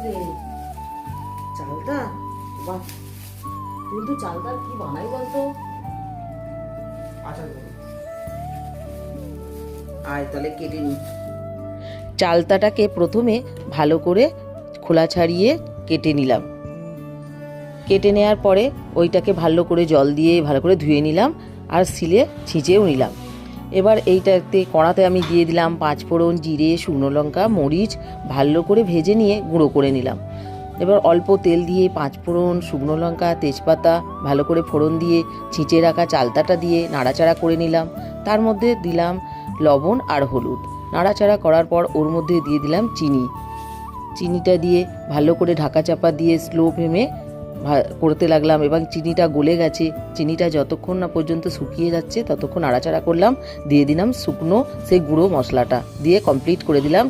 রে চালটা। বাহ, কিন্তু চালটা কি বানাই বলতো? আয় তাহলে কেটে নি। চালতাটাকে প্রথমে ভালো করে খোলা ছাড়িয়ে কেটে নিলাম। কেটে নেওয়ার পরে ওইটাকে ভালো করে জল দিয়ে ভালো করে ধুয়ে নিলাম আর শিলে ছিঁচেও নিলাম। এবার এইটাতে কড়াতে আমি দিয়ে দিলাম 5 ফোড়ন, জিরে, শুকনো লঙ্কা, মরিচ ভালো করে ভেজে নিয়ে গুঁড়ো করে নিলাম। এবার অল্প তেল দিয়ে 5 ফোড়ন, শুকনো লঙ্কা, তেজপাতা ভালো করে ফোড়ন দিয়ে ছিঁচে রাখা চালতাটা দিয়ে নাড়াচাড়া করে নিলাম। তার মধ্যে দিলাম লবণ আর হলুদ। নাড়াচাড়া করার পর ওর মধ্যে দিয়ে দিলাম চিনি। চিনিটা দিয়ে ভালো করে ঢাকা চাপা দিয়ে স্লো ফ্লেমে করতে লাগলাম এবং চিনিটা গলে গেছে। চিনিটা যতক্ষণ না পর্যন্ত শুকিয়ে যাচ্ছে ততক্ষণ নাড়াচাড়া করলাম। দিয়ে দিলাম শুকনো সেই গুঁড়ো মশলাটা দিয়ে কমপ্লিট করে দিলাম।